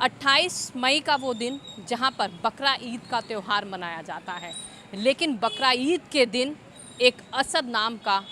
28 मई का वो दिन जहां पर बकरा ईद का त्यौहार मनाया जाता है, लेकिन बकरा ईद के दिन एक असद नाम का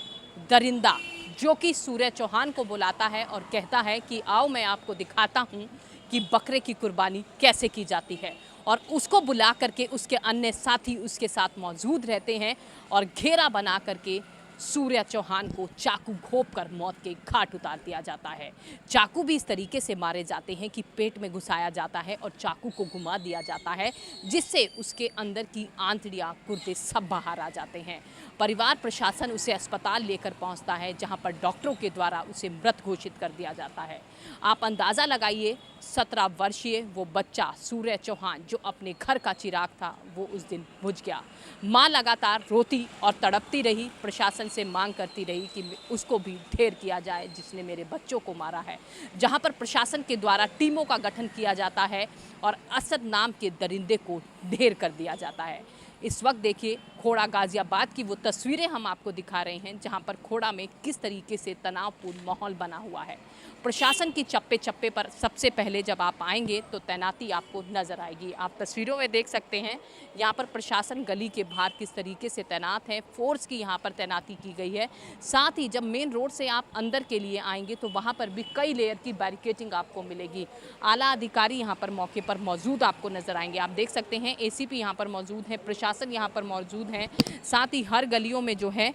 दरिंदा जो कि सूर्य चौहान को बुलाता है और कहता है कि आओ मैं आपको दिखाता हूं कि बकरे की कुर्बानी कैसे की जाती है। और उसको बुला करके उसके अन्य साथी उसके साथ मौजूद रहते हैं और घेरा बना करके सूर्य चौहान को चाकू घोंप कर मौत के घाट उतार दिया जाता है। चाकू भी इस तरीके से मारे जाते हैं कि पेट में घुसाया जाता है और चाकू को घुमा दिया जाता है, जिससे उसके अंदर की आंतड़ियां गुर्दे सब बाहर आ जाते हैं। परिवार प्रशासन उसे अस्पताल लेकर पहुंचता है, जहां पर डॉक्टरों के द्वारा उसे मृत घोषित कर दिया जाता है। आप अंदाज़ा लगाइए, 17 वर्षीय वो बच्चा सूर्य चौहान जो अपने घर का चिराग था, वो उस दिन बुझ गया। माँ लगातार रोती और तड़पती रही, प्रशासन से मांग करती रही कि उसको भी ढेर किया जाए जिसने मेरे बच्चों को मारा है। जहां पर प्रशासन के द्वारा टीमों का गठन किया जाता है और असद नाम के दरिंदे को ढेर कर दिया जाता है। इस वक्त देखिए खोड़ा गाजियाबाद की वो तस्वीरें हम आपको दिखा रहे हैं, जहां पर खोड़ा में किस तरीके से तनावपूर्ण माहौल बना हुआ है। प्रशासन की चप्पे चप्पे पर सबसे पहले जब आप आएंगे तो तैनाती आपको नजर आएगी। आप तस्वीरों में देख सकते हैं यहाँ पर प्रशासन गली के बाहर किस तरीके से तैनात है, फोर्स की यहाँ पर तैनाती की गई है। साथ ही जब मेन रोड से आप अंदर के लिए आएंगे तो वहाँ पर भी कई लेयर की बैरिकेडिंग आपको मिलेगी। आला अधिकारी यहाँ पर मौके पर मौजूद आपको नजर आएंगे। आप देख सकते हैं एसीपी यहाँ पर मौजूद है, प्रशासन यहाँ पर मौजूद है। साथ ही हर गलियों में जो है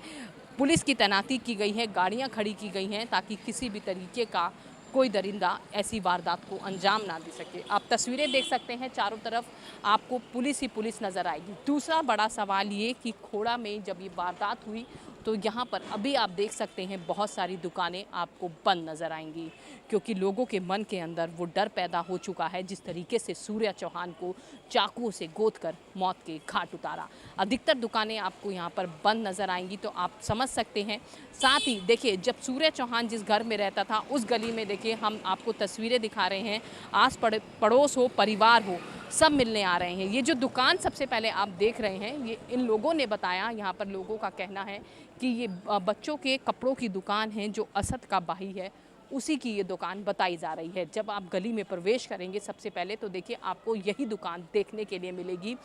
पुलिस की तैनाती की गई है, गाड़ियां खड़ी की गई हैं ताकि किसी भी तरीके का कोई दरिंदा ऐसी वारदात को अंजाम ना दे सके। आप तस्वीरें देख सकते हैं, चारों तरफ आपको पुलिस ही पुलिस नज़र आएगी। दूसरा बड़ा सवाल ये कि खोड़ा में जब ये वारदात हुई तो यहाँ पर अभी आप देख सकते हैं बहुत सारी दुकानें आपको बंद नज़र आएंगी, क्योंकि लोगों के मन के अंदर वो डर पैदा हो चुका है जिस तरीके से सूर्य चौहान को चाकुओं से गोद कर मौत के घाट उतारा। अधिकतर दुकानें आपको यहाँ पर बंद नज़र आएंगी, तो आप समझ सकते हैं। साथ ही देखिए, जब सूर्य चौहान जिस घर में रहता था उस गली में देखिए हम आपको तस्वीरें दिखा रहे हैं, आस पड़ोस हो, परिवार हो, सब मिलने आ रहे हैं। ये जो दुकान सबसे पहले आप देख रहे हैं, ये इन लोगों ने बताया, यहाँ पर लोगों का कहना है कि ये बच्चों के कपड़ों की दुकान है जो असद का भाई है, उसी की ये दुकान बताई जा रही है। जब आप गली में प्रवेश करेंगे सबसे पहले तो देखिए आपको यही दुकान देखने के लिए मिलेगी।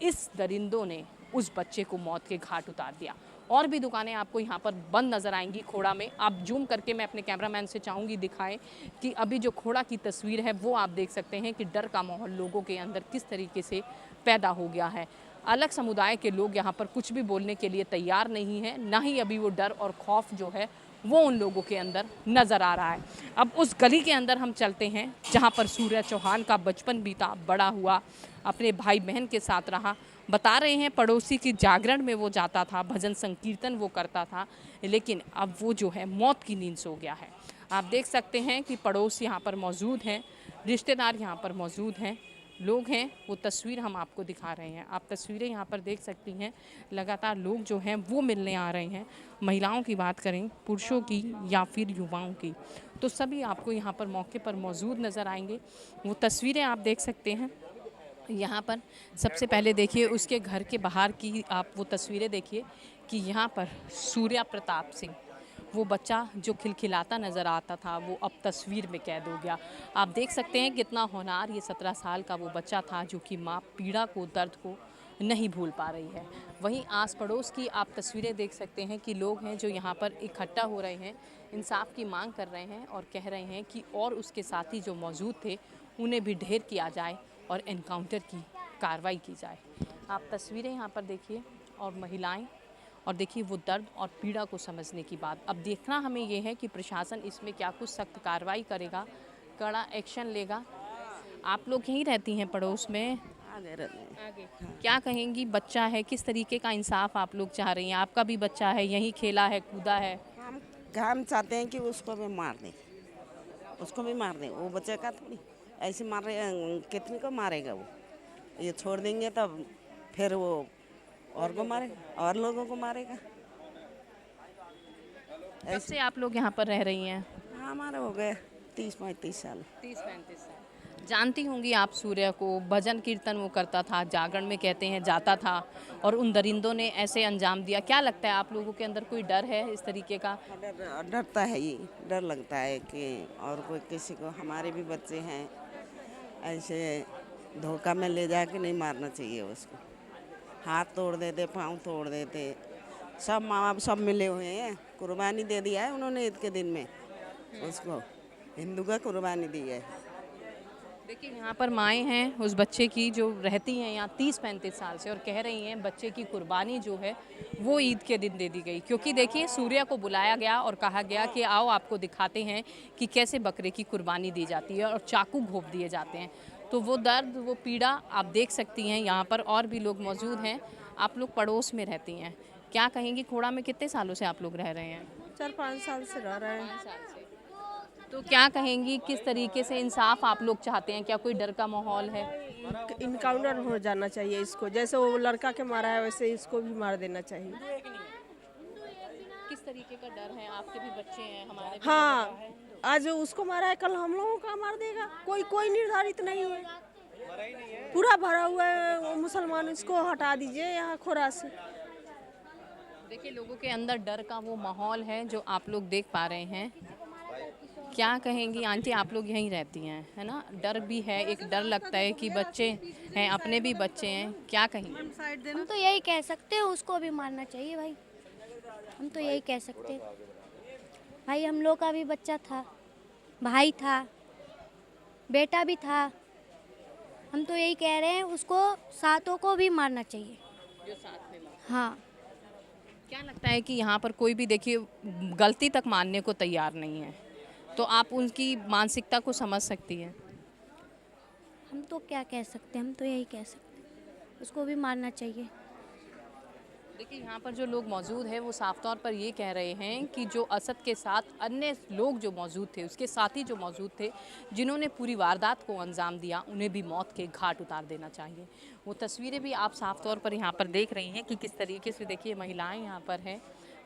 इस दरिंदों ने उस बच्चे को मौत के घाट उतार दिया। और भी दुकानें आपको यहाँ पर बंद नज़र आएंगी खोड़ा में। आप जूम करके मैं अपने कैमरामैन से चाहूँगी दिखाएं कि अभी जो खोड़ा की तस्वीर है वो आप देख सकते हैं कि डर का माहौल लोगों के अंदर किस तरीके से पैदा हो गया है। अलग समुदाय के लोग यहाँ पर कुछ भी बोलने के लिए तैयार नहीं है, ना ही अभी वो डर और खौफ जो है वो उन लोगों के अंदर नज़र आ रहा है। अब उस गली के अंदर हम चलते हैं जहाँ पर सूर्य चौहान का बचपन बीता, बड़ा हुआ, अपने भाई बहन के साथ रहा। बता रहे हैं पड़ोसी की जागरण में वो जाता था, भजन संकीर्तन वो करता था, लेकिन अब वो जो है मौत की नींद सो गया है। आप देख सकते हैं कि पड़ोस यहाँ पर मौजूद हैं, रिश्तेदार यहाँ पर मौजूद हैं, लोग हैं। वो तस्वीर हम आपको दिखा रहे हैं। आप तस्वीरें यहाँ पर देख सकती हैं। लगातार लोग जो हैं वो मिलने आ रहे हैं। महिलाओं की बात करें, पुरुषों की या फिर युवाओं की, तो सभी आपको यहाँ पर मौके पर मौजूद नज़र आएंगे। वो तस्वीरें आप देख सकते हैं। यहाँ पर सबसे पहले देखिए उसके घर के बाहर की आप वो तस्वीरें देखिए कि यहाँ पर सूर्या प्रताप सिंह, वो बच्चा जो खिलखिलाता नज़र आता था, वो अब तस्वीर में कैद हो गया। आप देख सकते हैं कितना होनहार ये 17 साल का वो बच्चा था जो कि माँ पीड़ा को, दर्द को नहीं भूल पा रही है। वहीं आस पड़ोस की आप तस्वीरें देख सकते हैं कि लोग हैं जो यहाँ पर इकट्ठा हो रहे हैं, इंसाफ की मांग कर रहे हैं और कह रहे हैं कि और उसके साथी जो मौजूद थे उन्हें भी ढेर किया जाए और एनकाउंटर की कार्रवाई की जाए। आप तस्वीरें यहाँ पर देखिए और महिलाएं, और देखिए वो दर्द और पीड़ा को समझने की बात। अब देखना हमें ये है कि प्रशासन इसमें क्या कुछ सख्त कार्रवाई करेगा, कड़ा एक्शन लेगा। आप लोग यहीं रहती हैं पड़ोस में? आगे क्या कहेंगी? बच्चा है, किस तरीके का इंसाफ आप लोग चाह रही हैं? आपका भी बच्चा है, यहीं खेला है, कूदा है। हम चाहते हैं कि उसको भी मार दें, उसको भी मार दें। वो बच्चे का थोड़ी ऐसे मार रहे, कितने को मारेगा वो? ये छोड़ देंगे तब फिर वो और को मारेगा और लोगों को मारेगा। कब से आप लोग यहाँ पर रह रही हैं? हमारा हो गया 30-35 साल। 30-35 साल। जानती होंगी आप सूर्य को, भजन कीर्तन वो करता था, जागरण में कहते हैं जाता था और उन दरिंदों ने ऐसे अंजाम दिया। क्या लगता है आप लोगों के अंदर कोई डर है इस तरीके का? डरता है, ये डर लगता है कि और कोई किसी को, हमारे भी बच्चे हैं ऐसे धोखा में ले जाके नहीं मारना चाहिए उसको। हाथ तोड़ देते, पाँव तोड़ देते। सब माँ बाप सब मिले हुए हैं, कुर्बानी दे दिया है उन्होंने ईद के दिन में उसको, हिंदू का कुर्बानी दी है। देखिए यहाँ पर माएँ हैं उस बच्चे की जो रहती हैं यहाँ 30-35 साल से और कह रही हैं बच्चे की कुर्बानी जो है वो ईद के दिन दे दी गई, क्योंकि देखिए सूर्य को बुलाया गया और कहा गया कि आओ आपको दिखाते हैं कि कैसे बकरे की कुर्बानी दी जाती है और चाकू घोंप दिए जाते हैं। तो वो दर्द, वो पीड़ा आप देख सकती हैं। यहाँ पर और भी लोग मौजूद हैं। आप लोग पड़ोस में रहती हैं, क्या कहेंगी खोड़ा में कितने सालों से आप लोग रह रहे हैं? 4-5 साल से रह रहे हैं। 5 साल से। तो क्या कहेंगी किस तरीके से इंसाफ आप लोग चाहते हैं? क्या कोई डर का माहौल है? इनकाउंटर हो जाना चाहिए इसको, जैसे वो लड़का के मारा है वैसे इसको भी मार देना चाहिए। किस तरीके का डर है? आपके भी बच्चे हैं, हमारे भी हाँ, बच्चा है। आज उसको मारा है, कल हम लोगों का मार देगा। कोई निर्धारित नहीं है, पूरा भरा हुआ है वो मुसलमान। इसको हटा दीजिए यहाँ खोरा से। देखिए लोगों के अंदर डर का वो माहौल है जो आप लोग देख पा रहे हैं। क्या कहेंगी आंटी, आप लोग यहीं रहती हैं है ना? डर भी है, एक डर लगता है कि बच्चे हैं, अपने भी बच्चे हैं, क्या कहेंगे? हम तो यही कह सकते हैं उसको भी मारना चाहिए भाई। हम तो यही कह सकते हैं भाई, हम लोग का भी बच्चा था, भाई था, बेटा भी था। हम तो यही कह रहे हैं उसको सातों को भी मारना चाहिए। जो साथ में हाँ, क्या लगता है कि यहाँ पर कोई भी देखिए गलती तक मानने को तैयार नहीं है, तो आप उनकी मानसिकता को समझ सकती हैं? हम तो क्या कह सकते हैं, हम तो यही कह सकते हैं उसको भी मारना चाहिए। देखिए यहाँ पर जो लोग मौजूद हैं वो साफ तौर पर ये कह रहे हैं कि जो असद के साथ अन्य लोग जो मौजूद थे, उसके साथी जो मौजूद थे, जिन्होंने पूरी वारदात को अंजाम दिया, उन्हें भी मौत के घाट उतार देना चाहिए। वो तस्वीरें भी आप साफ तौर पर यहाँ पर देख रही हैं कि किस तरीके से देखिए महिलाएं यहाँ पर हैं,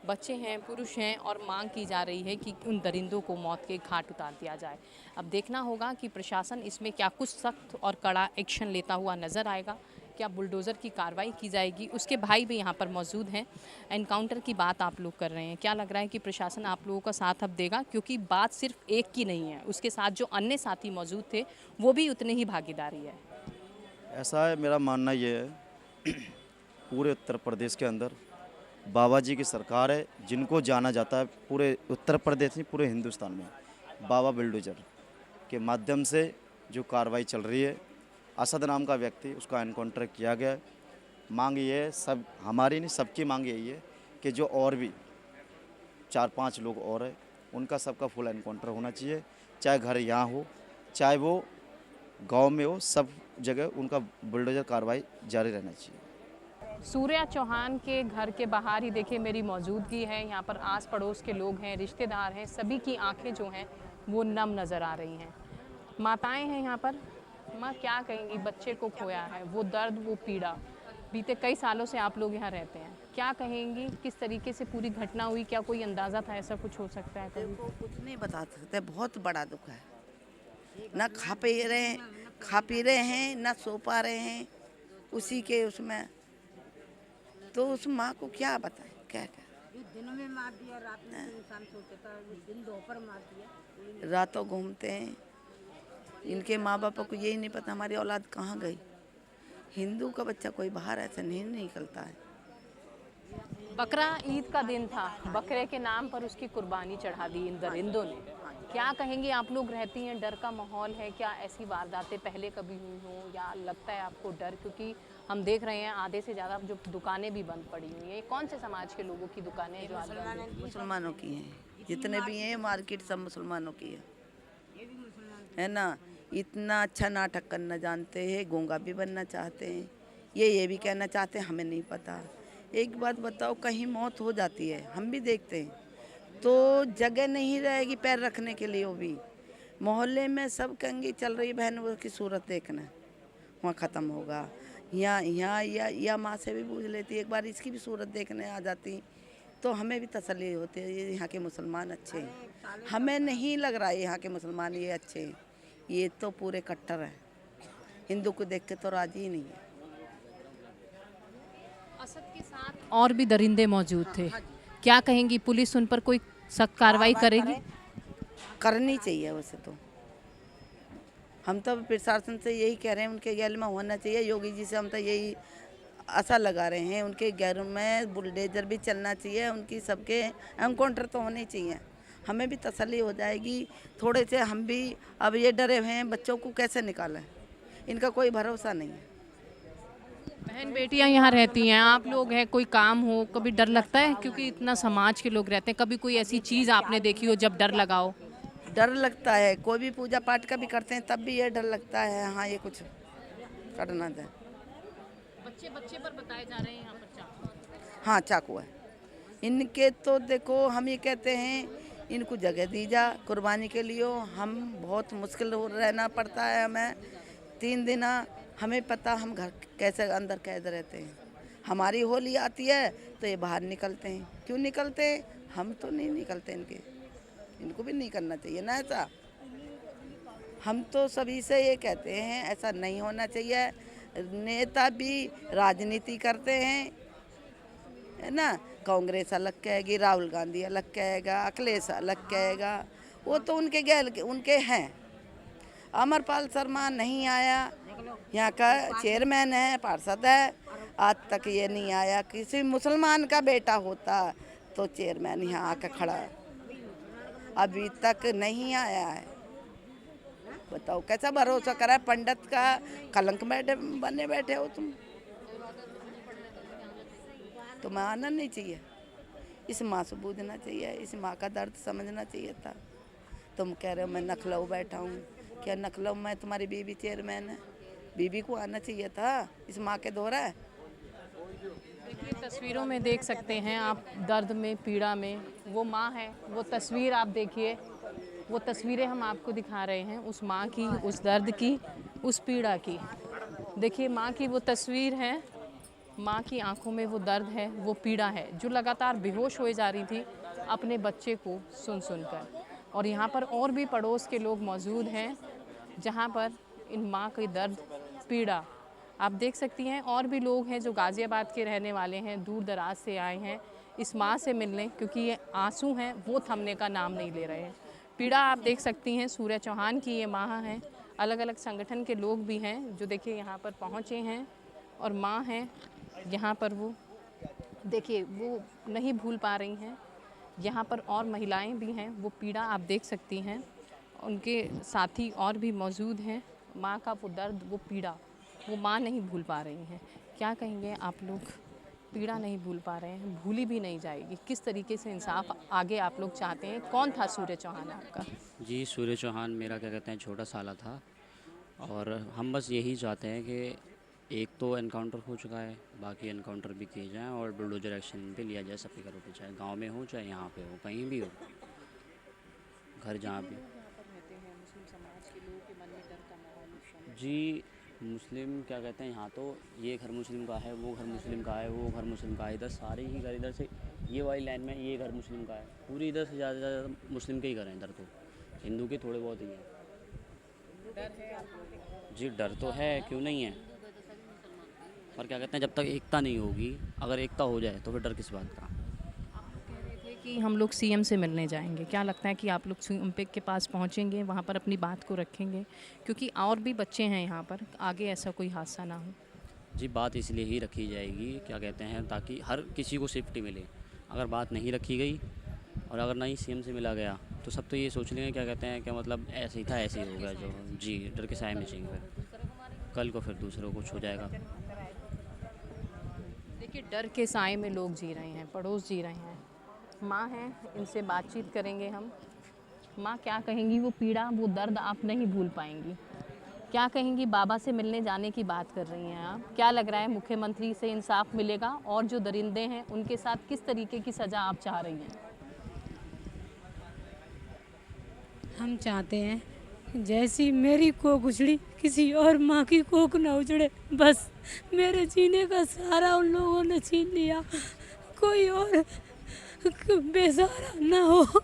बच्चे हैं, पुरुष हैं और मांग की जा रही है कि उन दरिंदों को मौत के घाट उतार दिया जाए। अब देखना होगा कि प्रशासन इसमें क्या कुछ सख्त और कड़ा एक्शन लेता हुआ नज़र आएगा, क्या बुलडोज़र की कार्रवाई की जाएगी। उसके भाई भी यहाँ पर मौजूद हैं। एनकाउंटर की बात आप लोग कर रहे हैं, क्या लग रहा है कि प्रशासन आप लोगों का साथ अब देगा? क्योंकि बात सिर्फ एक की नहीं है, उसके साथ जो अन्य साथी मौजूद थे वो भी उतने ही भागीदारी है। ऐसा है, मेरा मानना ये है पूरे उत्तर प्रदेश के अंदर बाबा जी की सरकार है, जिनको जाना जाता है पूरे उत्तर प्रदेश में, पूरे हिंदुस्तान में बाबा बुलडोजर के माध्यम से जो कार्रवाई चल रही है। असद नाम का व्यक्ति, उसका एनकाउंटर किया गया है। मांग ये है, सब हमारी नहीं सबकी मांग यही है कि जो और भी 4-5 लोग और हैं उनका सबका फुल एनकाउंटर होना चाहिए, चाहे घर यहाँ हो चाहे वो गांव में हो, सब जगह उनका बुलडोजर कार्रवाई जारी रहना चाहिए। सूर्या चौहान के घर के बाहर ही देखिए मेरी मौजूदगी है। यहाँ पर आस पड़ोस के लोग हैं, रिश्तेदार हैं, सभी की आंखें जो हैं वो नम नज़र आ रही हैं। माताएं हैं यहाँ पर। माँ क्या कहेंगी, बच्चे को खोया है, वो दर्द, वो पीड़ा, बीते कई सालों से आप लोग यहाँ रहते हैं, क्या कहेंगी किस तरीके से पूरी घटना हुई? क्या कोई अंदाज़ा था ऐसा कुछ हो सकता है कभी? देखो कुछ नहीं बता सकते, बहुत बड़ा दुख है। ना खा पी रहे हैं, ना सो पा रहे हैं उसी के उसमें। तो उस माँ को क्या बताए, क्या दिनों में मार दिया, रात में इंसान सोचता था, दिन दोपहर मार दिया। रातों घूमते हैं। इनके माँ बाप को यही नहीं पता हमारी औलाद कहाँ गई। हिंदू का बच्चा कोई बाहर ऐसे नहीं निकलता है। बकरा ईद का दिन था, बकरे के नाम पर उसकी कुर्बानी चढ़ा दी इन दरिंदों ने। क्या कहेंगी, आप लोग रहती हैं, डर का माहौल है क्या? ऐसी वारदातें पहले कभी हुई हों या लगता है आपको डर? क्योंकि हम देख रहे हैं आधे से ज़्यादा जो दुकानें भी बंद पड़ी हुई हैं। कौन से समाज के लोगों की दुकानें हैं जो आज बंद हैं? मुसलमानों की हैं, जितने भी हैं मार्केट सब मुसलमानों की है ना। इतना अच्छा नाटक करना जानते हैं, गूंगा भी बनना चाहते हैं, ये भी कहना चाहते हैं हमें नहीं पता। एक बात बताओ, कहीं मौत हो जाती है, हम भी देखते हैं, तो जगह नहीं रहेगी पैर रखने के लिए। वो भी मोहल्ले में सब कहेंगे चल रही बहन वो की सूरत देखना, वहाँ ख़त्म होगा। या माँ से भी पूछ लेती, एक बार इसकी भी सूरत देखने आ जाती तो हमें भी तसल्ली होती है, ये यहाँ के मुसलमान अच्छे हैं। हमें नहीं लग रहा है यहाँ के मुसलमान ये अच्छे हैं, ये तो पूरे कट्टर हैं, हिंदू को देख के तो राजी ही नहीं है। असद के साथ और भी दरिंदे मौजूद थे, क्या कहेंगी पुलिस उन पर कोई सख्त कार्रवाई करेगी? करनी चाहिए वैसे तो, हम तो प्रशासन से यही कह रहे हैं, उनके गैल में होना चाहिए। योगी जी से हम तो यही आशा लगा रहे हैं, उनके गैर में बुलडोजर भी चलना चाहिए, उनकी सबके एनकाउंटर तो होने चाहिए। हमें भी तसल्ली हो जाएगी थोड़े से। हम भी अब ये डरे हुए हैं, बच्चों को कैसे निकालें, इनका कोई भरोसा नहीं है। बहन बेटियां यहाँ रहती हैं, आप लोग हैं, कोई काम हो कभी डर लगता है? क्योंकि इतना समाज के लोग रहते हैं, कभी कोई ऐसी चीज़ आपने देखी हो जब डर लगा हो? डर लगता है, कोई भी पूजा पाठ का भी करते हैं तब भी ये डर लगता है, हाँ ये कुछ करना जाए। बच्चे बच्चे पर बताए जा रहे हैं यहाँ पर चाकू। हाँ चाकू है इनके। तो देखो हम ये कहते हैं इनको जगह दी जा कुर्बानी के लिए। हम बहुत मुश्किल रहना पड़ता है हमें 3 दिन। हमें पता हम घर कैसे अंदर कैद रहते हैं। हमारी होली आती है तो ये बाहर निकलते हैं। क्यों निकलते हैं? हम तो नहीं निकलते, इनको भी नहीं करना चाहिए ना ऐसा। हम तो सभी से ये कहते हैं ऐसा नहीं होना चाहिए। नेता भी राजनीति करते हैं, है ना। कांग्रेस अलग कहेगी, राहुल गांधी अलग कहेगा, अखिलेश अलग कहेगा, वो तो उनके गैल उनके हैं। अमरपाल शर्मा नहीं आया, यहाँ का चेयरमैन है, पार्षद है, आज तक ये नहीं आया। किसी मुसलमान का बेटा होता तो चेयरमैन यहाँ आकर खड़ा, अभी तक नहीं आया है। बताओ कैसा भरोसा करा है? पंडित का कलंक बने बैठे हो तुम। तुम्हें आना नहीं चाहिए, इस माँ से बूझना चाहिए, इस माँ का दर्द समझना चाहिए था। तुम कह रहे हो मैं नखलऊ बैठा हूँ, क्या नखलऊ? मैं तुम्हारी बीवी चेयरमैन है, बीवी को आना चाहिए था, इस माँ के दोहरा है। देखिए तस्वीरों में देख सकते हैं आप, दर्द में, पीड़ा में वो माँ है। वो तस्वीर आप देखिए, वो तस्वीरें हम आपको दिखा रहे हैं उस माँ की, उस दर्द की, उस पीड़ा की। देखिए माँ की वो तस्वीर है, माँ की आंखों में वो दर्द है, वो पीड़ा है, जो लगातार बेहोश होए जा रही थी अपने बच्चे को सुनकर। और यहाँ पर और भी पड़ोस के लोग मौजूद हैं जहाँ पर इन माँ की दर्द, पीड़ा आप देख सकती हैं। और भी लोग हैं जो गाज़ियाबाद के रहने वाले हैं, दूर दराज से आए हैं इस माँ से मिलने, क्योंकि ये आंसू हैं वो थमने का नाम नहीं ले रहे हैं। पीड़ा आप देख सकती हैं, सूर्य चौहान की ये माँ हैं। अलग अलग संगठन के लोग भी हैं जो देखिए यहाँ पर पहुँचे हैं और माँ हैं यहाँ पर। वो देखिए वो नहीं भूल पा रही हैं। यहाँ पर और महिलाएं भी हैं, वो पीड़ा आप देख सकती हैं, उनके साथी और भी मौजूद हैं। माँ का वो दर्द, वो पीड़ा, वो माँ नहीं भूल पा रही हैं। क्या कहेंगे आप लोग? पीड़ा नहीं भूल पा रहे हैं, भूली भी नहीं जाएगी। किस तरीके से इंसाफ आगे आप लोग चाहते हैं? कौन था सूर्य चौहान आपका? जी सूर्य चौहान मेरा क्या कहते हैं छोटा साला था, और हम बस यही चाहते हैं कि एक तो एनकाउंटर हो चुका है, बाकी एनकाउंटर भी किए जाएँ और बुलडोजर एक्शन भी लिया जाए सबके घरों पे, चाहे गांव में हो चाहे यहाँ पे हो, कहीं भी हो, घर जहाँ भी। जी मुस्लिम क्या कहते हैं यहाँ तो, ये घर मुस्लिम का है, वो घर मुस्लिम का है, वो घर मुस्लिम का है, इधर सारे ही घर, इधर से ये वाली लाइन में ये घर मुस्लिम का है, पूरी इधर से ज़्यादा मुस्लिम के ही घर हैं इधर, तो हिंदू के थोड़े बहुत ही हैं। जी डर तो है, क्यों नहीं है, पर क्या कहते हैं जब तक एकता नहीं होगी, अगर एकता हो जाए तो फिर डर किस बात का। कि हम लोग सीएम से मिलने जाएंगे, क्या लगता है कि आप लोग सीएम के पास पहुंचेंगे, वहां पर अपनी बात को रखेंगे? क्योंकि और भी बच्चे हैं यहाँ पर, आगे ऐसा कोई हादसा ना हो। जी बात इसलिए ही रखी जाएगी, क्या कहते हैं, ताकि हर किसी को सेफ्टी मिले। अगर बात नहीं रखी गई और अगर नहीं सीएम से मिला गया तो सब तो ये सोच लेंगे, क्या कहते हैं, क्या मतलब ऐसे ही था, ऐसे ही हो गया जो। जी डर के साए में चाहिए, फिर कल को फिर दूसरों को छू जाएगा। देखिए डर के साए में लोग जी रहे हैं, पड़ोस जी रहे हैं। माँ हैं, इनसे बातचीत करेंगे हम। माँ क्या कहेंगी? वो पीड़ा, वो दर्द आप नहीं भूल पाएंगी। क्या कहेंगी? बाबा से मिलने जाने की बात कर रही हैं आप। क्या लग रहा है मुख्यमंत्री से इंसाफ मिलेगा? और जो दरिंदे हैं उनके साथ किस तरीके की सज़ा आप चाह रही हैं? हम चाहते हैं जैसी मेरी कोख उजड़ी, किसी और माँ की कोख न उजड़े। बस मेरे जीने का सहारा उन लोगों ने छीन लिया, कोई और बेसहारा ना हो।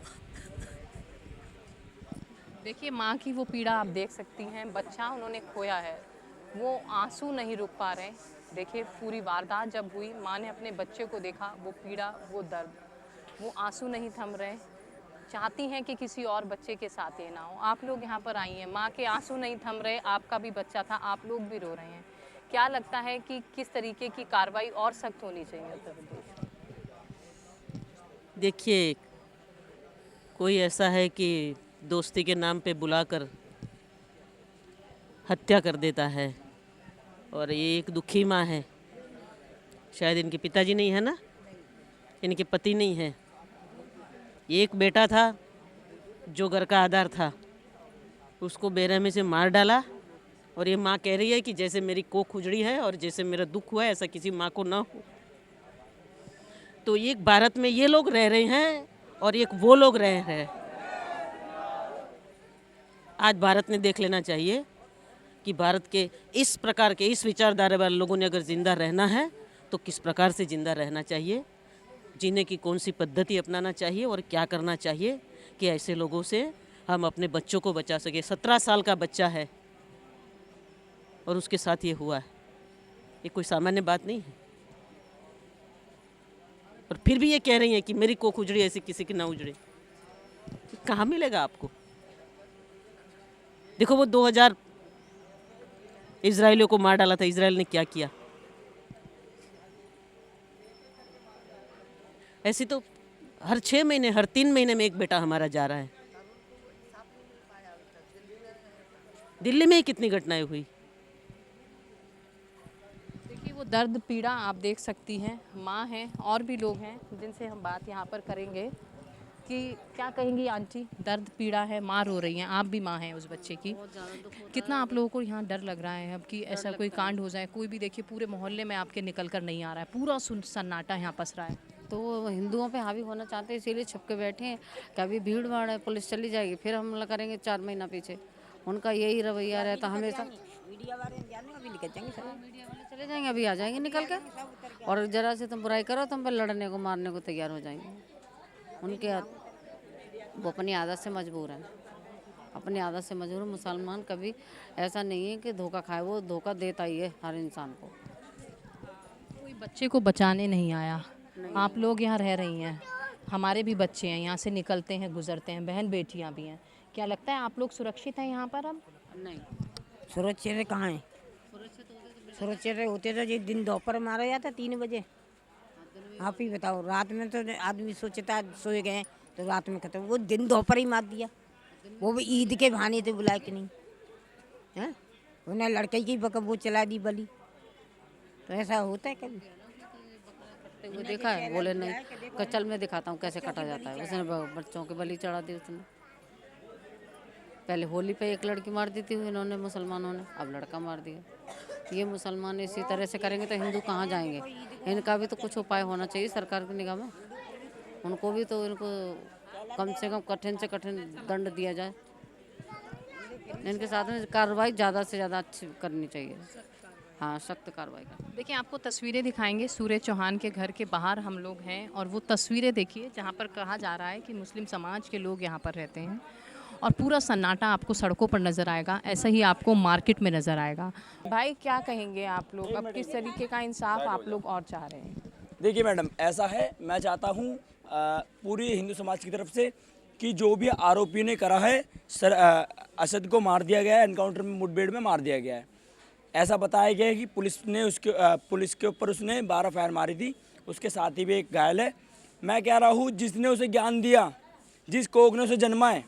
देखिए माँ की वो पीड़ा आप देख सकती हैं। बच्चा उन्होंने खोया है, वो आंसू नहीं रुक पा रहे। देखिए पूरी वारदात जब हुई, माँ ने अपने बच्चे को देखा, वो पीड़ा, वो दर्द, वो आंसू नहीं थम रहे। चाहती हैं कि किसी और बच्चे के साथ ये ना हो। आप लोग यहाँ पर आई हैं, माँ के आंसू नहीं थम रहे, आपका भी बच्चा था, आप लोग भी रो रहे हैं। क्या लगता है कि किस तरीके की कार्रवाई और सख्त होनी चाहिए उत्तर प्रदेश? देखिए, कोई ऐसा है कि दोस्ती के नाम पे बुलाकर हत्या कर देता है, और ये एक दुखी माँ है। शायद इनके पिताजी नहीं है ना, इनके पति नहीं है। एक बेटा था जो घर का आधार था, उसको बेरहमी से मार डाला, और ये माँ कह रही है कि जैसे मेरी कोख उजड़ी है और जैसे मेरा दुख हुआ है ऐसा किसी माँ को ना हो। तो एक भारत में ये लोग रह रहे हैं और एक वो लोग रह रहे हैं। आज भारत ने देख लेना चाहिए कि भारत के इस प्रकार के इस विचारधारा वाले लोगों ने अगर ज़िंदा रहना है तो किस प्रकार से ज़िंदा रहना चाहिए, जीने की कौन सी पद्धति अपनाना चाहिए और क्या करना चाहिए कि ऐसे लोगों से हम अपने बच्चों को बचा सके। 17 साल का बच्चा है और उसके साथ ये हुआ है, ये कोई सामान्य बात नहीं है। और फिर भी ये कह रही हैं कि मेरी कोख उजड़ी, ऐसी किसी की ना उजड़े। कहाँ मिलेगा आपको? देखो, वो 2000 इजरायलियों को मार डाला था, इजराइल ने क्या किया। ऐसी तो हर 6 महीने, हर 3 महीने में एक बेटा हमारा जा रहा है। दिल्ली में ही कितनी घटनाएं हुई। देखिए, वो दर्द पीड़ा आप देख सकती हैं। माँ हैं और भी लोग हैं जिनसे हम बात यहाँ पर करेंगे कि क्या कहेंगी आंटी। दर्द पीड़ा है, माँ रो रही हैं, आप भी माँ हैं उस बच्चे की। कितना आप लोगों को यहाँ डर लग रहा है अब कि ऐसा कोई कांड हो जाए? कोई भी देखिए पूरे मोहल्ले में आपके निकल कर नहीं आ रहा है, पूरा सन्नाटा यहाँ पसरा है। तो वो हिंदुओं पे हावी होना चाहते हैं, इसीलिए छुप के बैठे हैं। कभी भीड़ भाड़ है, पुलिस चली जाएगी, फिर हमला करेंगे 4 महीना पीछे। उनका यही रवैया रहता हमेशा। मीडिया वाले चले जाएंगे, अभी आ जाएंगे निकल के, और जरा से तुम बुराई करो तो हम पे लड़ने को मारने को तैयार हो जाएंगे। उनके वो अपनी आदत से मजबूर हैं, अपनी आदत से मजबूर। मुसलमान कभी ऐसा नहीं है कि धोखा खाए, वो धोखा देता ही है हर इंसान को। कोई बच्चे को बचाने नहीं आया। आप लोग यहाँ रह रही हैं, हमारे भी बच्चे हैं, यहाँ से निकलते हैं, गुजरते हैं, बहन बेटियाँ भी हैं। क्या लगता है आप लोग सुरक्षित हैं यहाँ पर अब? नहीं, सुरक्षित कहाँ है? सुरक्षित होते तो जिस दिन दोपहर मारा जाता 3 बजे। आप ही बताओ, रात में तो आदमी सोचता सोए गए तो रात में खत्म, वो दिन दोपहर ही मार दिया, वो भी ईद के बहाने से बुलाए कि नहीं है। उन्हें लड़के की बकब वो चला दी बलि, तो ऐसा होता है कभी? वो देखा है? बोले नहीं, चल मैं दिखाता हूँ कैसे कटा जाता है। उसने बच्चों के बलि चढ़ा दी। उसने पहले होली पे एक लड़की मार दी थी इन्होंने, मुसलमानों ने, अब लड़का मार दिया। ये मुसलमान इसी तरह से करेंगे तो हिंदू कहाँ जाएंगे? इनका भी तो कुछ उपाय होना चाहिए सरकार की निगाह में। उनको भी तो, इनको कम से कम कठिन से कठिन दंड दिया जाए। इनके साथ में कार्रवाई ज़्यादा से ज़्यादा अच्छी करनी चाहिए। हाँ, सख्त कार्रवाई कर। देखिए, आपको तस्वीरें दिखाएंगे। सूर्य चौहान के घर के बाहर हम लोग हैं और वो तस्वीरें देखिए जहाँ पर कहा जा रहा है कि मुस्लिम समाज के लोग यहाँ पर रहते हैं, और पूरा सन्नाटा आपको सड़कों पर नज़र आएगा। ऐसा ही आपको मार्केट में नज़र आएगा। भाई, क्या कहेंगे आप लोग? अब किस तरीके का इंसाफ आप लोग और चाह रहे हैं? देखिए मैडम, ऐसा है, मैं चाहता हूँ पूरी हिंदू समाज की तरफ से कि जो भी आरोपी ने करा है, असद को मार दिया गया है, एनकाउंटर में, मुठभेड़ में मार दिया गया है। ऐसा बताया गया है कि पुलिस के ऊपर उसने 12 फायर मारी थी, उसके साथी भी एक घायल है। मैं कह रहा हूँ, जिसने उसे ज्ञान दिया, जिस कोख ने उसे जन्मा है,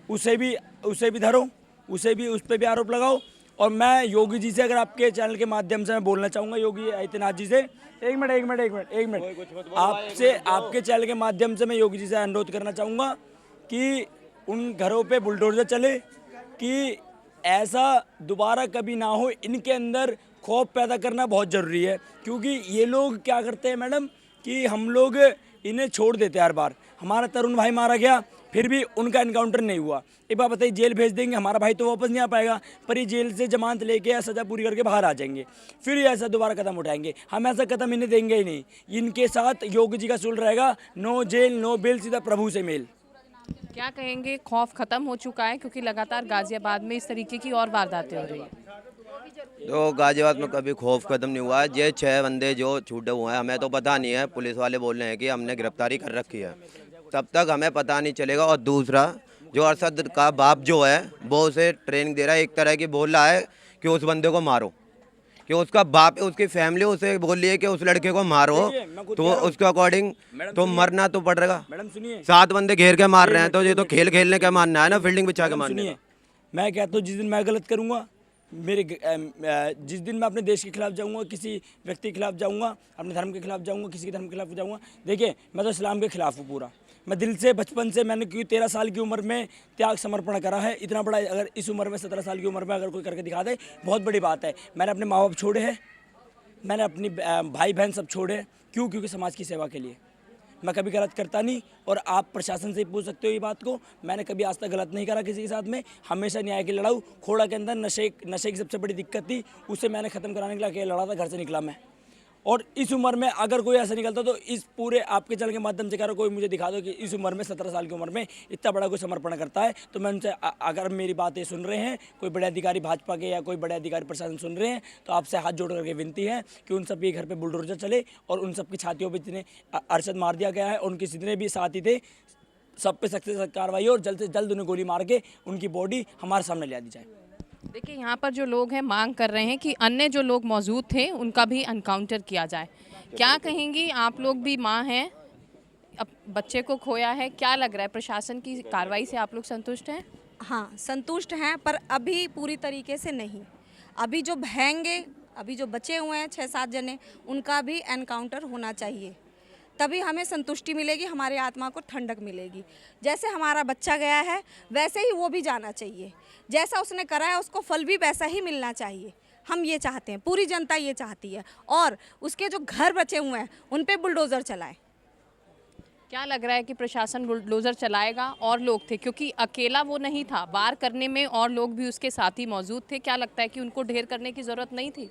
उसे भी धरो, उस पर भी आरोप लगाओ। और मैं योगी जी से, अगर आपके चैनल के माध्यम से मैं बोलना चाहूँगा, योगी आदित्यनाथ जी से, एक मिनट आपसे, आपके चैनल के माध्यम से मैं योगी जी से अनुरोध करना चाहूँगा कि उन घरों पे बुलडोजर चले, कि ऐसा दोबारा कभी ना हो। इनके अंदर खौफ पैदा करना बहुत ज़रूरी है, क्योंकि ये लोग क्या करते हैं मैडम कि हम लोग इन्हें छोड़ देते हैं। हर बार हमारा तरुण भाई मारा गया, फिर भी उनका एनकाउंटर नहीं हुआ। एक बार बताइए, जेल भेज देंगे, हमारा भाई तो वापस नहीं आ पाएगा, पर ये जेल से जमानत लेके या सज़ा पूरी करके बाहर आ जाएंगे, फिर ये ऐसा दोबारा कदम उठाएंगे। हम ऐसा कदम इन्हें देंगे ही नहीं। इनके साथ योगी जी का सुल रहेगा, नो जेल नो बेल, सीधा प्रभु से मेल। क्या कहेंगे? खौफ ख़त्म हो चुका है क्योंकि लगातार गाज़ियाबाद में इस तरीके की और वारदातें हो रही हैं। तो गाज़ियाबाद में कभी खौफ खत्म नहीं हुआ है। ये 6 बंदे जो छूटे हुए हैं, हमें तो पता नहीं है, पुलिस वाले बोल रहे हैं कि हमने गिरफ्तारी कर रखी है। तब तक हमें पता नहीं चलेगा। और दूसरा, जो अरशद का बाप जो है वो उसे ट्रेनिंग दे रहा है, एक तरह की बोल रहा है कि उस बंदे को मारो, कि उसका बाप उसकी फैमिली उसे बोल रही है कि उस लड़के को मारो, तो उसके अकॉर्डिंग तो मरना तो पड़ेगा। मैडम सुनिए, 7 बंदे घेर के मार रहे हैं, तो ये तो खेल खेलने का मानना है ना, फील्डिंग बिछा के मानना है। मैं कहता हूँ जिस दिन मैं गलत करूँगा, जिस दिन मैं अपने देश के खिलाफ जाऊँगा, किसी व्यक्ति के खिलाफ जाऊँगा, अपने धर्म के खिलाफ जाऊँगा, किसी के धर्म के खिलाफ जाऊँगा, देखिए मैं तो इस्लाम के खिलाफ हूँ पूरा। मैं दिल से बचपन से मैंने क्योंकि 13 साल की उम्र में त्याग समर्पण करा है। इतना बड़ा अगर इस उम्र में 17 साल की उम्र में अगर कोई करके दिखा दे, बहुत बड़ी बात है। मैंने अपने माँ बाप छोड़े हैं, मैंने अपनी भाई बहन सब छोड़े। क्यों? क्योंकि समाज की सेवा के लिए। मैं कभी गलत करता नहीं, और आप प्रशासन से ही पूछ सकते हो ये बात को। मैंने कभी आज तक गलत नहीं करा किसी के साथ में, हमेशा न्याय की लड़ाऊ। खोड़ा के अंदर नशे की सबसे बड़ी दिक्कत थी, उसे मैंने ख़त्म कराने के लिए अकेले लड़ा था, घर से निकला मैं। और इस उम्र में अगर कोई ऐसा निकलता तो इस पूरे आपके चैनल के माध्यम से कह रहा हूं, कोई मुझे दिखा दो कि इस उम्र में 17 साल की उम्र में इतना बड़ा कोई समर्पण करता है, तो मैं उनसे अगर मेरी बातें सुन रहे हैं कोई बड़े अधिकारी भाजपा के या कोई बड़े अधिकारी प्रशासन सुन रहे हैं, तो आपसे हाथ जोड़ करके विनती है कि उन सब के घर पर बुलडोजर चले और उन सब की छातियों पर जितने अरशद मार दिया गया है, उनके जितने भी साथी थे, सब पे सख्त से सख्त कार्रवाई और जल्द से जल्द उन्हें गोली मार के उनकी बॉडी हमारे सामने ले दी जाए। देखिए यहाँ पर जो लोग हैं मांग कर रहे हैं कि अन्य जो लोग मौजूद थे उनका भी एनकाउंटर किया जाए। क्या कहेंगी? आप लोग भी माँ हैं, अब बच्चे को खोया है, क्या लग रहा है प्रशासन की कार्रवाई से आप लोग संतुष्ट हैं? हाँ, संतुष्ट हैं, पर अभी पूरी तरीके से नहीं। अभी जो बहेंगे, अभी जो बचे हुए हैं 6-7 जने, उनका भी एनकाउंटर होना चाहिए, तभी हमें संतुष्टि मिलेगी, हमारी आत्मा को ठंडक मिलेगी। जैसे हमारा बच्चा गया है वैसे ही वो भी जाना चाहिए, जैसा उसने करा है उसको फल भी वैसा ही मिलना चाहिए। हम ये चाहते हैं, पूरी जनता ये चाहती है। और उसके जो घर बचे हुए हैं उन पे बुलडोज़र चलाए। क्या लग रहा है कि प्रशासन बुलडोज़र चलाएगा? और लोग थे, क्योंकि अकेला वो नहीं था, वार करने में और लोग भी उसके साथ ही मौजूद थे। क्या लगता है कि उनको ढेर करने की ज़रूरत नहीं थी?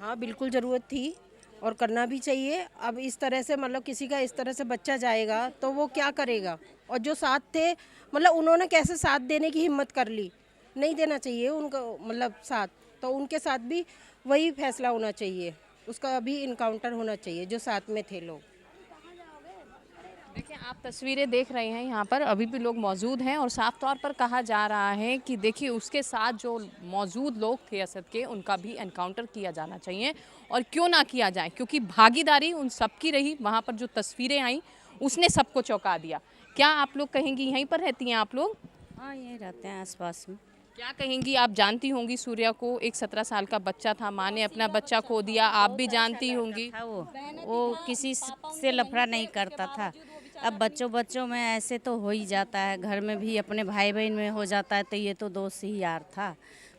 हाँ, बिल्कुल ज़रूरत थी और करना भी चाहिए। अब इस तरह से मतलब किसी का इस तरह से बच्चा जाएगा तो वो क्या करेगा? और जो साथ थे मतलब उन्होंने कैसे साथ देने की हिम्मत कर ली? नहीं देना चाहिए उनको मतलब साथ, तो उनके साथ भी वही फैसला होना चाहिए, उसका भी इनकाउंटर होना चाहिए जो साथ में थे लोग। देखिए आप तस्वीरें देख रहे हैं, यहाँ पर अभी भी लोग मौजूद हैं और साफ तौर पर कहा जा रहा है कि देखिए उसके साथ जो मौजूद लोग थे असद के, उनका भी एनकाउंटर किया जाना चाहिए। और क्यों ना किया जाए, क्योंकि भागीदारी उन सब की रही। वहाँ पर जो तस्वीरें आई उसने सबको चौंका दिया। क्या आप लोग कहेंगी, यहीं पर रहती हैं आप लोग? हाँ, यहीं रहते हैं आसपास में। क्या कहेंगी? आप जानती होंगी सूर्या को, एक 17 साल का बच्चा था, माँ ने अपना बच्चा खो दिया, आप भी जानती होंगी। वो किसी से लफड़ा नहीं करता था। अब बच्चों में ऐसे तो हो ही जाता है, घर में भी अपने भाई बहन में हो जाता है, तो ये तो दोस्त ही यार था,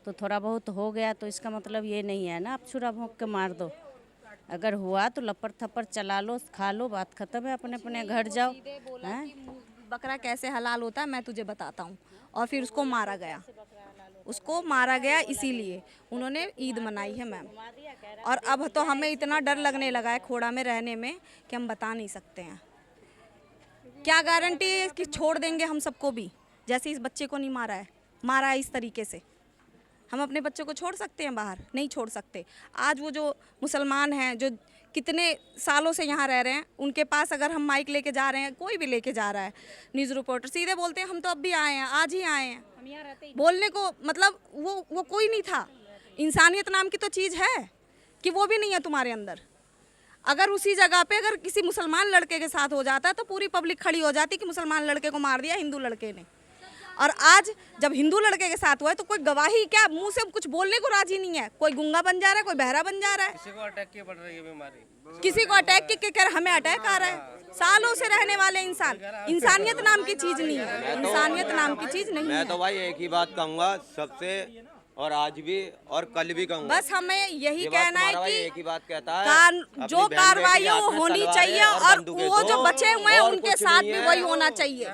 तो थोड़ा बहुत हो गया, तो इसका मतलब ये नहीं है ना आप छुरा भोंक के मार दो। अगर हुआ तो लपड़ थप्पड़ चला लो, खा लो, बात खत्म है, अपने अपने घर जाओ। बकरा कैसे हलाल होता है मैं तुझे बताता हूँ। और फिर उसको मारा गया, उसको मारा गया, इसीलिए उन्होंने ईद मनाई है मैम। और अब तो हमें इतना डर लगने लगा है खोड़ा में रहने में कि हम बता नहीं सकते हैं। क्या गारंटी है कि छोड़ देंगे हम सबको भी? जैसे इस बच्चे को नहीं मारा है इस तरीके से, हम अपने बच्चों को छोड़ सकते हैं बाहर? नहीं छोड़ सकते। आज वो जो मुसलमान हैं, जो कितने सालों से यहाँ रह रहे हैं, उनके पास अगर हम माइक लेके जा रहे हैं, कोई भी लेके जा रहा है, न्यूज़ रिपोर्टर सीधे बोलते हैं हम तो अब भी आए हैं, आज ही आए हैं। हम यहाँ रहते ही बोलने को मतलब वो कोई नहीं था। इंसानियत नाम की तो चीज़ है कि वो भी नहीं है तुम्हारे अंदर। अगर उसी जगह पे अगर किसी मुसलमान लड़के के साथ हो जाता है तो पूरी पब्लिक खड़ी हो जाती कि मुसलमान लड़के को मार दिया हिंदू लड़के ने। और आज जब हिंदू लड़के के साथ हुआ है तो कोई गवाही क्या, मुंह से कुछ बोलने को राजी नहीं है। कोई गूंगा बन जा रहा है, कोई बहरा बन जा रहा है। किसी को अटैक की पड़ रही है बीमारी, किसी को अटैक की कह हमें अटैक आ रहा है। सालों से रहने वाले इंसान, इंसानियत नाम की चीज नहीं है, इंसानियत नाम की चीज नहीं है। मैं तो भाई एक ही बात कहूँगा सबसे, और आज भी और कल भी कहूँगा, बस हमें यही कहना है कि एक ही बात कहता है, जो कार्रवाई वो होनी चाहिए और वो जो बचे हुए हैं उनके साथ भी वही होना चाहिए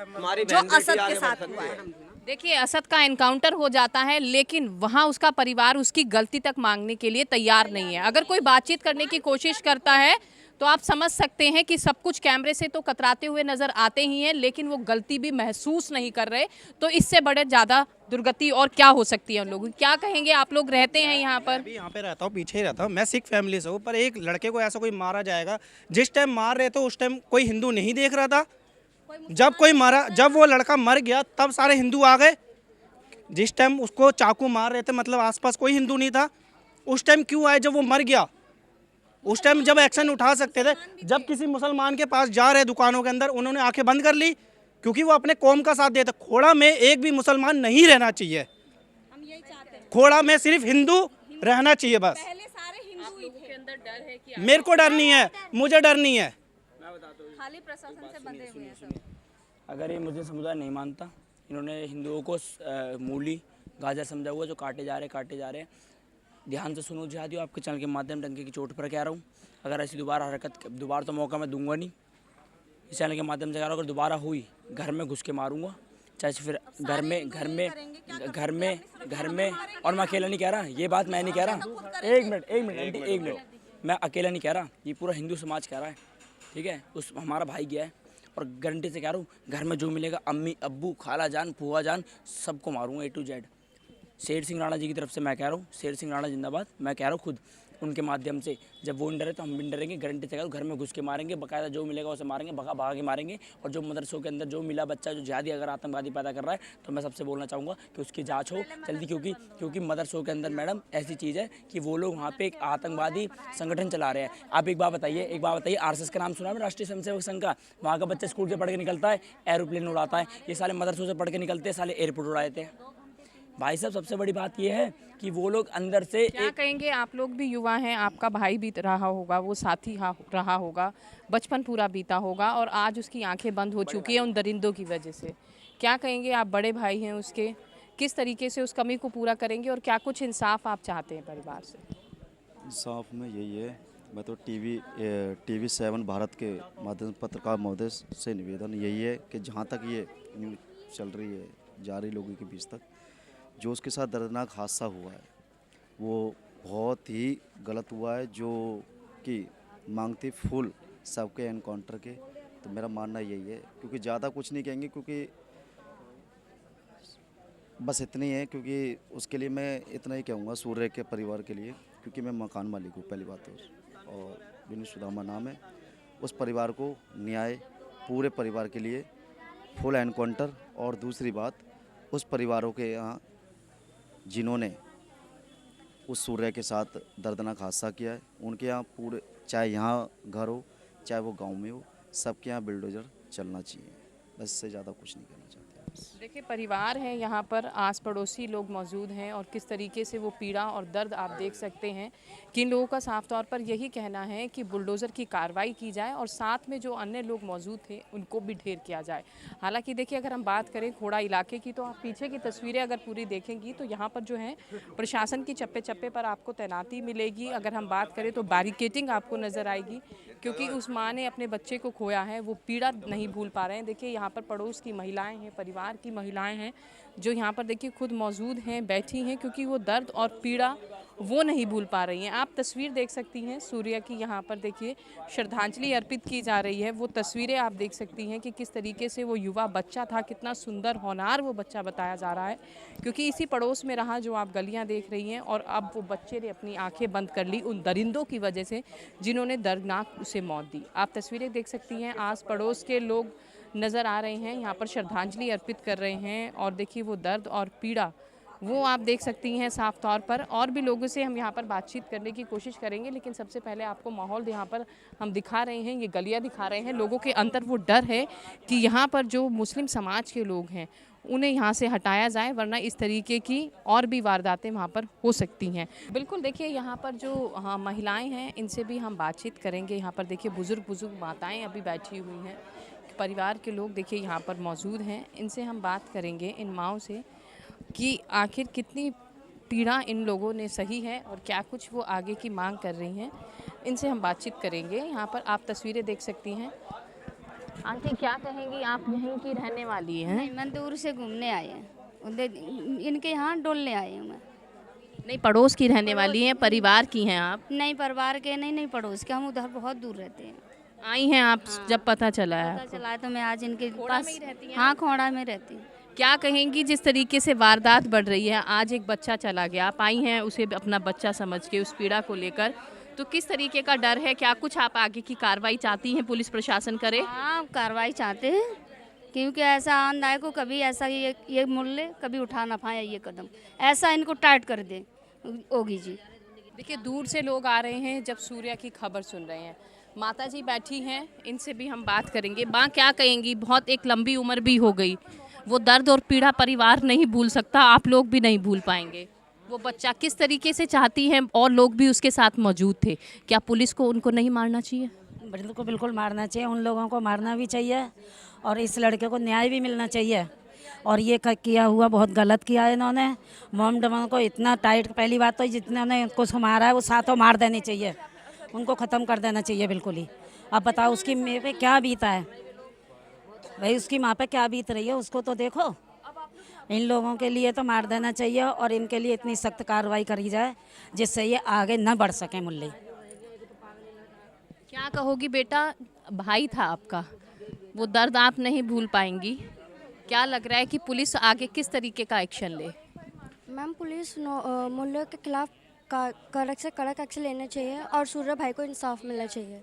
जो असद के साथ हुआ है। देखिए असद का एनकाउंटर हो जाता है, लेकिन वहाँ उसका परिवार उसकी गलती तक मांगने के लिए तैयार नहीं है। अगर कोई बातचीत करने की कोशिश करता है तो आप समझ सकते हैं कि सब कुछ कैमरे से तो कतराते हुए नजर आते ही हैं, लेकिन वो गलती भी महसूस नहीं कर रहे। तो इससे बड़े ज़्यादा दुर्गति और क्या हो सकती है उन लोगों की? क्या कहेंगे? आप लोग रहते हैं यहाँ पर? यहाँ पे रहता हूँ, पीछे ही रहता हूँ। मैं सिख फैमिली से हूँ, पर एक लड़के को ऐसा कोई मारा जाएगा, जिस टाइम मार रहे थे उस टाइम कोई हिंदू नहीं देख रहा था, जब वो लड़का मर गया तब सारे हिंदू आ गए। जिस टाइम उसको चाकू मार रहे थे, मतलब आसपास कोई हिंदू नहीं था, उस टाइम क्यों आए जब वो मर गया? उस टाइम जब एक्शन उठा सकते थे। जब किसी मुसलमान के पास जा रहे दुकानों के अंदर, उन्होंने आंखें बंद कर ली क्योंकि वो अपने कौम का साथ देते। खोड़ा में एक भी मुसलमान नहीं रहना चाहिए, खोड़ा में सिर्फ हिंदू रहना चाहिए बस। मेरे को डर नहीं है, मुझे डर नहीं है। खाली प्रशासन से बंधे हुए हैं सब। अगर ये मुस्लिम समुदाय नहीं मानता, इन्होंने हिंदुओं को मूली गाजर समझा हुआ, जो काटे जा रहे हैं। ध्यान से सुनो जिहादियों, आपके चैनल के माध्यम डंके की चोट पर कह रहा हूँ, अगर ऐसी दोबारा तो मौका मैं दूंगा नहीं। इस चैनल के माध्यम से कह रहा हूँ, अगर दोबारा हुई घर में घुस के मारूंगा, चाहे फिर घर में। और मैं अकेला नहीं कह रहा, ये बात मैं नहीं कह रहा। एक मिनट, मैं अकेला नहीं कह रहा, ये पूरा हिंदू समाज कह रहा है, ठीक है। उस हमारा भाई गया है और गारंटी से कह रहा हूँ, घर में जो मिलेगा, अम्मी अब्बू खाला जान फूआ जान सबको मारूंगा A to Z। Sher Singh Rana ji की तरफ से मैं कह रहा हूँ, शेर सिंह राणा जिंदाबाद। मैं कह रहा हूँ खुद उनके माध्यम से, जब वो डरे तो हम भी डरेंगे। गारंटी से कह रहा हूँ, घर में घुस के मारेंगे, बाकायदा जो मिलेगा उसे मारेंगे, भगा के मारेंगे। और जो मदरसों के अंदर जो मिला बच्चा जो जिहादी अगर आतंकवादी पैदा कर रहा है, तो मैं सबसे बोलना चाहूँगा कि उसकी जाँच हो जल्दी, क्योंकि मदरसों के अंदर मैडम ऐसी चीज़ है कि वो लोग वहाँ पे एक आतंकवादी संगठन चला रहे हैं। आप एक बात बताइए, RSS का नाम सुना है, राष्ट्रीय स्वयंसेवक संघ का? वहाँ का बच्चा स्कूल से पढ़ के निकलता है, एरोप्लेन उड़ाता है। ये साले मदरसों से पढ़ के निकलते हैं, साले एयरपोर्ट उड़ा देते हैं। भाई साहब, सबसे बड़ी बात यह है कि वो लोग अंदर से क्या कहेंगे? आप लोग भी युवा हैं, आपका भाई भी रहा होगा, वो साथी रहा होगा, बचपन पूरा बीता होगा और आज उसकी आंखें बंद हो चुकी है उन दरिंदों की वजह से। क्या कहेंगे? आप बड़े भाई हैं उसके, किस तरीके से उस कमी को पूरा करेंगे और क्या कुछ इंसाफ आप चाहते हैं परिवार से? इंसाफ में यही है, मैं तो TV 7 भारत के माध्यम पत्रकार महोदय से निवेदन यही है कि जहाँ तक ये न्यूज़ चल रही है, जा रही लोगों के बीच तक, जो उसके साथ दर्दनाक हादसा हुआ है वो बहुत ही गलत हुआ है, जो कि मांगती फुल सबके एनकाउंटर के। तो मेरा मानना यही है, क्योंकि ज़्यादा कुछ नहीं कहेंगे, क्योंकि बस इतनी है। क्योंकि उसके लिए मैं इतना ही कहूँगा सूर्य के परिवार के लिए, क्योंकि मैं मकान मालिक हूँ पहली बात तो, और विनू सुदामा नाम है। उस परिवार को न्याय, पूरे परिवार के लिए फुल एनकाउंटर। और दूसरी बात, उस परिवारों के यहाँ जिन्होंने उस सूर्य के साथ दर्दनाक हादसा किया है, उनके यहाँ पूरे, चाहे यहाँ घर हो चाहे वो गांव में हो, सबके यहाँ बिल्डोजर चलना चाहिए। बस इससे ज़्यादा कुछ नहीं करना चाहते। देखिए, परिवार है यहाँ पर, आस पड़ोसी लोग मौजूद हैं और किस तरीके से वो पीड़ा और दर्द आप देख सकते हैं कि इन लोगों का साफ तौर पर यही कहना है कि बुलडोज़र की कार्रवाई की जाए और साथ में जो अन्य लोग मौजूद थे उनको भी ढेर किया जाए। हालांकि देखिए, अगर हम बात करें खोड़ा इलाके की, तो आप पीछे की तस्वीरें अगर पूरी देखेंगी तो यहाँ पर जो है प्रशासन की चप्पे चप्पे पर आपको तैनाती मिलेगी। अगर हम बात करें तो बैरिकेडिंग आपको नज़र आएगी, क्योंकि उस माँ ने अपने बच्चे को खोया है, वो पीड़ा नहीं भूल पा रहे हैं। देखिए, यहाँ पर पड़ोस की महिलाएं हैं, परिवार की महिलाएं हैं जो यहाँ पर देखिए खुद मौजूद हैं, बैठी हैं, क्योंकि वो दर्द और पीड़ा वो नहीं भूल पा रही हैं। आप तस्वीर देख सकती हैं सूर्य की, यहाँ पर देखिए श्रद्धांजलि अर्पित की जा रही है। वो तस्वीरें आप देख सकती हैं कि किस तरीके से वो युवा बच्चा था, कितना सुंदर होनहार वो बच्चा बताया जा रहा है, क्योंकि इसी पड़ोस में रहा जो आप गलियाँ देख रही हैं। और अब वो बच्चे ने अपनी आंखें बंद कर ली उन दरिंदों की वजह से जिन्होंने दर्दनाक उसे मौत दी। आप तस्वीरें देख सकती हैं, आस पड़ोस के लोग नज़र आ रहे हैं, यहाँ पर श्रद्धांजलि अर्पित कर रहे हैं। और देखिए, वो दर्द और पीड़ा वो आप देख सकती हैं साफ तौर पर। और भी लोगों से हम यहाँ पर बातचीत करने की कोशिश करेंगे, लेकिन सबसे पहले आपको माहौल यहाँ पर हम दिखा रहे हैं, ये गलियाँ दिखा रहे हैं। लोगों के अंदर वो डर है कि यहाँ पर जो मुस्लिम समाज के लोग हैं उन्हें यहाँ से हटाया जाए, वरना इस तरीके की और भी वारदातें वहाँ पर हो सकती हैं। बिल्कुल, देखिए यहाँ पर जो महिलाएँ हैं इनसे भी हम बातचीत करेंगे। यहाँ पर देखिए बुज़ुर्ग माताएँ अभी बैठी हुई हैं, परिवार के लोग देखिए यहाँ पर मौजूद हैं। इनसे हम बात करेंगे, इन माँओं से, कि आखिर कितनी पीड़ा इन लोगों ने सही है और क्या कुछ वो आगे की मांग कर रही हैं। इनसे हम बातचीत करेंगे। यहाँ पर आप तस्वीरें देख सकती हैं। आंटी, क्या कहेंगी? आप यहीं की रहने वाली हैं? नहीं, मैं दूर से घूमने आई हूँ, इनके यहाँ डोलने आई हूँ मैं। नहीं, पड़ोस की रहने वाली हैं, परिवार की हैं आप? नहीं, परिवार के नहीं, पड़ोस के। हम उधर बहुत दूर रहते हैं। आई हैं आप? हाँ। जब पता चला है? पता चला है तो मैं आज इनके पास। हाँ, खोड़ा में रहती हूँ। क्या कहेंगी जिस तरीके से वारदात बढ़ रही है? आज एक बच्चा चला गया, आप आई हैं उसे अपना बच्चा समझ के, उस पीड़ा को लेकर, तो किस तरीके का डर है? क्या कुछ आप आगे की कार्रवाई चाहती हैं पुलिस प्रशासन करे? हाँ, कार्रवाई चाहते हैं। क्योंकि ऐसा आनंददायक को कभी ऐसा ये मूल्य कभी उठा ना पाए ये कदम, ऐसा इनको टाइट कर दे होगी जी। देखिए दूर से लोग आ रहे हैं जब सूर्या की खबर सुन रहे हैं। माता जी बैठी हैं, इनसे भी हम बात करेंगे। माँ क्या कहेंगी? बहुत एक लंबी उम्र भी हो गई, वो दर्द और पीड़ा परिवार नहीं भूल सकता, आप लोग भी नहीं भूल पाएंगे। वो बच्चा किस तरीके से चाहती है और लोग भी उसके साथ मौजूद थे। क्या पुलिस को उनको नहीं मारना चाहिए? बिल्कुल बिल्कुल मारना चाहिए, उन लोगों को मारना भी चाहिए और इस लड़के को न्याय भी मिलना चाहिए। और ये किया हुआ बहुत गलत किया है इन्होंने। मोम डमन को इतना टाइट, पहली बात तो जितने उसको मारा है वो सातों मार देने चाहिए, उनको ख़त्म कर देना चाहिए बिल्कुल ही। अब बताओ उसकी माँ पे क्या बीता है भाई, उसकी माँ पे क्या बीत रही है उसको तो देखो। इन लोगों के लिए तो मार देना चाहिए और इनके लिए इतनी सख्त कार्रवाई करी जाए जिससे ये आगे न बढ़ सके मुल्ले। क्या कहोगी बेटा? भाई था आपका, वो दर्द आप नहीं भूल पाएंगी। क्या लग रहा है कि पुलिस आगे किस तरीके का एक्शन ले? मैम पुलिस मुल्ले के खिलाफ कड़क से कड़क एक्शन लेना चाहिए और सूर्य भाई को इंसाफ मिलना चाहिए।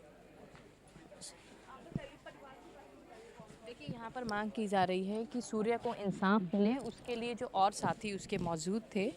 देखिए यहाँ पर मांग की जा रही है कि सूर्य को इंसाफ मिले, उसके लिए जो और साथी उसके मौजूद थे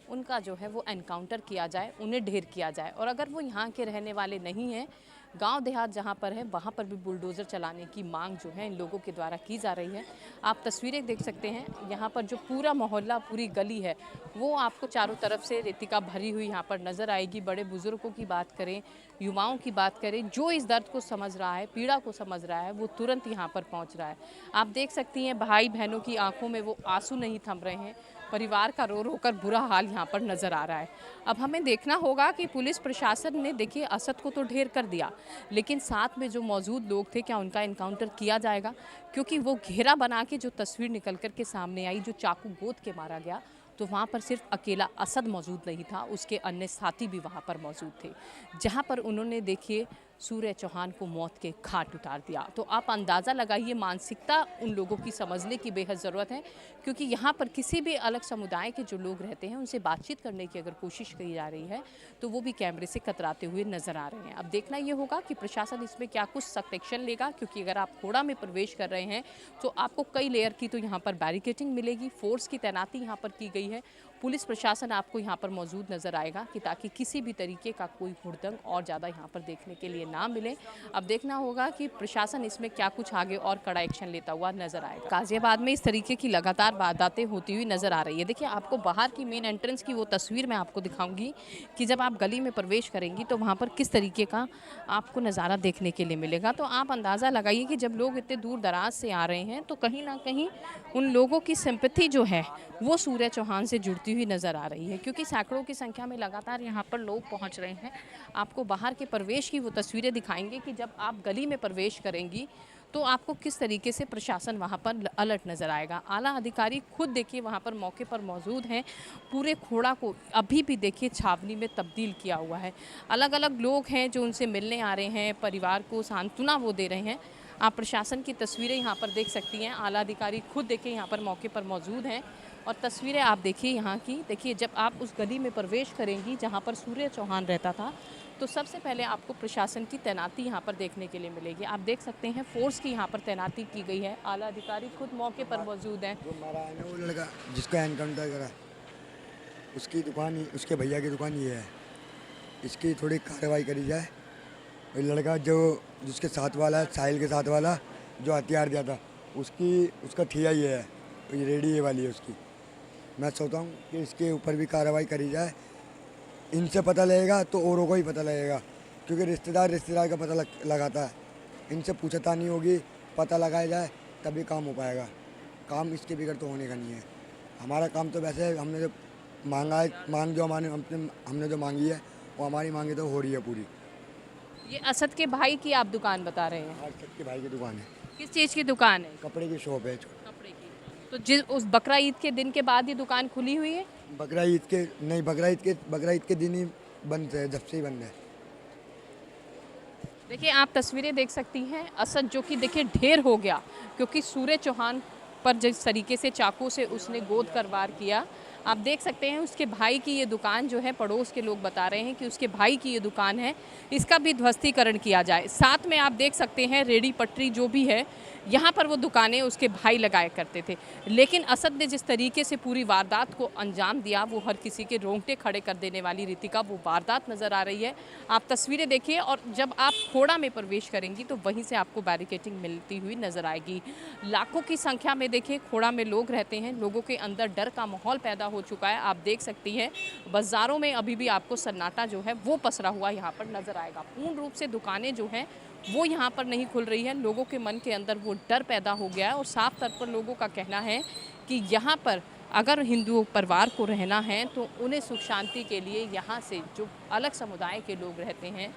उनका जो है वो एनकाउंटर किया जाए, उन्हें ढेर किया जाए। और अगर वो यहाँ के रहने वाले नहीं हैं, गांव देहात जहाँ पर है वहाँ पर भी बुलडोज़र चलाने की मांग जो है इन लोगों के द्वारा की जा रही है। आप तस्वीरें देख सकते हैं, यहाँ पर जो पूरा मोहल्ला, पूरी गली है वो आपको चारों तरफ से रेतिका भरी हुई यहाँ पर नज़र आएगी। बड़े बुजुर्गों की बात करें, युवाओं की बात करें, जो इस दर्द को समझ रहा है, पीड़ा को समझ रहा है, वो तुरंत यहाँ पर पहुँच रहा है। आप देख सकती हैं भाई बहनों की आंखों में वो आंसू नहीं थम रहे हैं, परिवार का रो रो कर बुरा हाल यहाँ पर नज़र आ रहा है। अब हमें देखना होगा कि पुलिस प्रशासन ने देखिए असद को तो ढेर कर दिया, लेकिन साथ में जो मौजूद लोग थे क्या उनका इनकाउंटर किया जाएगा? क्योंकि वो घेरा बना के जो तस्वीर निकल कर के सामने आई, जो चाकू गोद के मारा गया, तो वहाँ पर सिर्फ अकेला असद मौजूद नहीं था, उसके अन्य साथी भी वहाँ पर मौजूद थे, जहाँ पर उन्होंने देखिए सूर्य चौहान को मौत के घाट उतार दिया। तो आप अंदाज़ा लगाइए, मानसिकता उन लोगों की समझने की बेहद ज़रूरत है, क्योंकि यहाँ पर किसी भी अलग समुदाय के जो लोग रहते हैं उनसे बातचीत करने की अगर कोशिश की जा रही है तो वो भी कैमरे से कतराते हुए नज़र आ रहे हैं। अब देखना ये होगा कि प्रशासन इसमें क्या कुछ सख्त एक्शन लेगा, क्योंकि अगर आप खोड़ा में प्रवेश कर रहे हैं तो आपको कई लेयर की तो यहाँ पर बैरिकेडिंग मिलेगी, फोर्स की तैनाती यहाँ पर की गई है, पुलिस प्रशासन आपको यहाँ पर मौजूद नज़र आएगा कि ताकि किसी भी तरीके का कोई हुड़दंग और ज़्यादा यहाँ पर देखने के लिए ना मिले। अब देखना होगा कि प्रशासन इसमें क्या कुछ आगे और कड़ा एक्शन लेता हुआ नज़र आएगा। गाजियाबाद में इस तरीके की लगातार वारदातें होती हुई नज़र आ रही है। देखिए आपको बाहर की मेन एंट्रेंस की वो तस्वीर मैं आपको दिखाऊंगी कि जब आप गली में प्रवेश करेंगी तो वहाँ पर किस तरीके का आपको नज़ारा देखने के लिए मिलेगा। तो आप अंदाज़ा लगाइए कि जब लोग इतने दूर दराज से आ रहे हैं तो कहीं ना कहीं उन लोगों की सिंपैथी जो है वो सूर्य चौहान से जुड़ती हुई नज़र आ रही है, क्योंकि सैकड़ों की संख्या में लगातार यहाँ पर लोग पहुँच रहे हैं। आपको बाहर के प्रवेश की वो तस्वीरें दिखाएंगे कि जब आप गली में प्रवेश करेंगी तो आपको किस तरीके से प्रशासन वहाँ पर अलर्ट नज़र आएगा। आला अधिकारी खुद देखिए वहाँ पर मौके पर मौजूद हैं, पूरे खोड़ा को अभी भी देखिए छावनी में तब्दील किया हुआ है। अलग अलग लोग हैं जो उनसे मिलने आ रहे हैं, परिवार को सांत्वना वो दे रहे हैं। आप प्रशासन की तस्वीरें यहाँ पर देख सकती हैं, आला अधिकारी खुद देखिए यहाँ पर मौके पर मौजूद हैं और तस्वीरें आप देखिए यहाँ की। देखिए जब आप उस गली में प्रवेश करेंगी जहाँ पर सूर्य चौहान रहता था तो सबसे पहले आपको प्रशासन की तैनाती यहाँ पर देखने के लिए मिलेगी। आप देख सकते हैं फोर्स की यहाँ पर तैनाती की गई है, आला अधिकारी खुद मौके पर मौजूद हैं। जो मारा है ना वो लड़का जिसका एनकाउंटर करा, उसकी दुकान, उसके भैया की दुकान ये है, इसकी थोड़ी कार्रवाई करी जाए। वो लड़का जो जिसके साथ वाला है, साहिल के साथ वाला जो हथियार दिया था, उसका ठिया ये है, ये रेडी ये वाली है उसकी। मैं सोचता हूँ कि इसके ऊपर भी कार्रवाई करी जाए। इनसे पता लगेगा तो औरों को ही पता लगेगा, क्योंकि रिश्तेदार का पता लगाता है। इनसे पूछता नहीं होगी, पता लगाया जाए तभी काम हो पाएगा। काम इसके बिगड़ तो होने का नहीं है। हमारा काम तो वैसे हमने जो मांगा है, हमने जो मांगी है वो हमारी मांगी तो हो रही है पूरी। ये असद के भाई की आप दुकान बता रहे हैं? असद के भाई की दुकान है। किस चीज़ की दुकान है? कपड़े की शॉप है। कपड़े की। तो उस बकरा ईद के दिन के बाद ये दुकान खुली हुई है? बकरा ईद के दिन ही बंद है, जब से ही बंद है। देखिए आप तस्वीरें देख सकती हैं, असद जो कि देखिए ढेर हो गया, क्योंकि सूर्य चौहान पर जिस तरीके से चाकू से उसने गोद कर वार किया। आप देख सकते हैं उसके भाई की ये दुकान जो है, पड़ोस के लोग बता रहे हैं कि उसके भाई की ये दुकान है, इसका भी ध्वस्तीकरण किया जाए। साथ में आप देख सकते हैं रेडी पटरी जो भी है यहाँ पर वो दुकानें उसके भाई लगाया करते थे। लेकिन असद ने जिस तरीके से पूरी वारदात को अंजाम दिया, वो हर किसी के रोंगटे खड़े कर देने वाली रीति का वो वारदात नज़र आ रही है। आप तस्वीरें देखिए और जब आप खोड़ा में प्रवेश करेंगी तो वहीं से आपको बैरिकेडिंग मिलती हुई नज़र आएगी। लाखों की संख्या में देखिए खोड़ा में लोग रहते हैं, लोगों के अंदर डर का माहौल पैदा हो चुका है। आप देख सकती हैं बाज़ारों में अभी भी आपको सन्नाटा जो है वो पसरा हुआ यहाँ पर नज़र आएगा। पूर्ण रूप से दुकानें जो हैं वो यहाँ पर नहीं खुल रही है। लोगों के मन के अंदर वो डर पैदा हो गया है और साफ तौर पर लोगों का कहना है कि यहाँ पर अगर हिंदू परिवार को रहना है तो उन्हें सुख शांति के लिए यहाँ से जो अलग समुदाय के लोग रहते हैं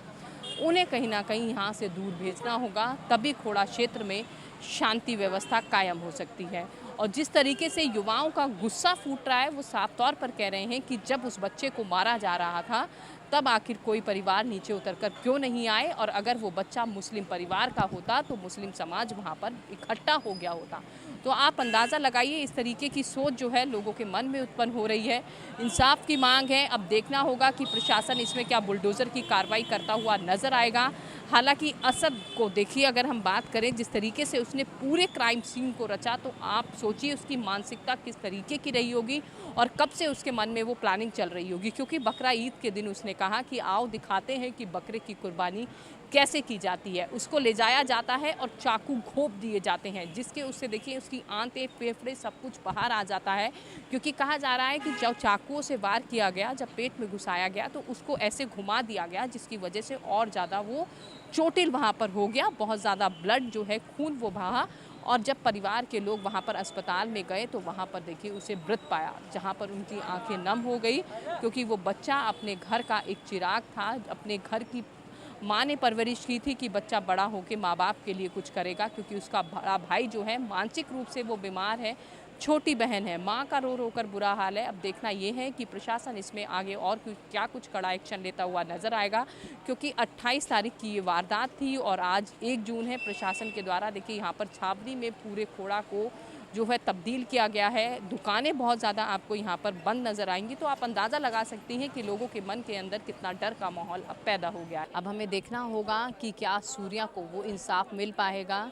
उन्हें कहीं ना कहीं यहाँ से दूर भेजना होगा, तभी खोड़ा क्षेत्र में शांति व्यवस्था कायम हो सकती है। और जिस तरीके से युवाओं का गुस्सा फूट रहा है वो साफ तौर पर कह रहे हैं कि जब उस बच्चे को मारा जा रहा था तब आखिर कोई परिवार नीचे उतरकर क्यों नहीं आए, और अगर वो बच्चा मुस्लिम परिवार का होता तो मुस्लिम समाज वहाँ पर इकट्ठा हो गया होता। तो आप अंदाज़ा लगाइए इस तरीके की सोच जो है लोगों के मन में उत्पन्न हो रही है। इंसाफ की मांग है। अब देखना होगा कि प्रशासन इसमें क्या बुलडोज़र की कार्रवाई करता हुआ नज़र आएगा। हालांकि असद को देखिए, अगर हम बात करें जिस तरीके से उसने पूरे क्राइम सीन को रचा, तो आप सोचिए उसकी मानसिकता किस तरीके की रही होगी और कब से उसके मन में वो प्लानिंग चल रही होगी। क्योंकि बकरा ईद के दिन उसने कहा कि आओ दिखाते हैं कि बकरे की कुर्बानी कैसे की जाती है। उसको ले जाया जाता है और चाकू घोंप दिए जाते हैं, जिसके उससे देखिए उसकी आंतें, फेफड़े सब कुछ बाहर आ जाता है। क्योंकि कहा जा रहा है कि जब चाकुओं से वार किया गया, जब पेट में घुसाया गया तो उसको ऐसे घुमा दिया गया जिसकी वजह से और ज़्यादा वो चोटिल वहाँ पर हो गया। बहुत ज़्यादा ब्लड जो है, खून वो बहा। और जब परिवार के लोग वहाँ पर अस्पताल में गए तो वहाँ पर देखिए उसे मृत पाया, जहाँ पर उनकी आंखें नम हो गई। क्योंकि वो बच्चा अपने घर का एक चिराग था। अपने घर की माँ ने परवरिश की थी कि बच्चा बड़ा होकर माँ बाप के लिए कुछ करेगा। क्योंकि उसका बड़ा भाई जो है मानसिक रूप से वो बीमार है, छोटी बहन है, माँ का रो रो कर बुरा हाल है। अब देखना ये है कि प्रशासन इसमें आगे और क्या कुछ कड़ा एक्शन लेता हुआ नज़र आएगा। क्योंकि 28 तारीख की ये वारदात थी और आज 1 जून है। प्रशासन के द्वारा देखिए यहाँ पर छावनी में पूरे खोड़ा को जो है तब्दील किया गया है। दुकानें बहुत ज़्यादा आपको यहाँ पर बंद नज़र आएंगी। तो आप अंदाज़ा लगा सकती हैं कि लोगों के मन के अंदर कितना डर का माहौल अब पैदा हो गया है। अब हमें देखना होगा कि क्या सूर्या को वो इंसाफ मिल पाएगा।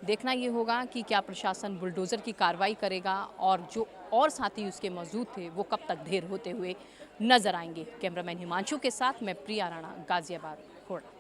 देखना ये होगा कि क्या प्रशासन बुलडोज़र की कार्रवाई करेगा और जो और साथी उसके मौजूद थे वो कब तक ढेर होते हुए नजर आएंगे। कैमरामैन हिमांशु के साथ मैं प्रिया राणा, गाजियाबाद, खोड़ा।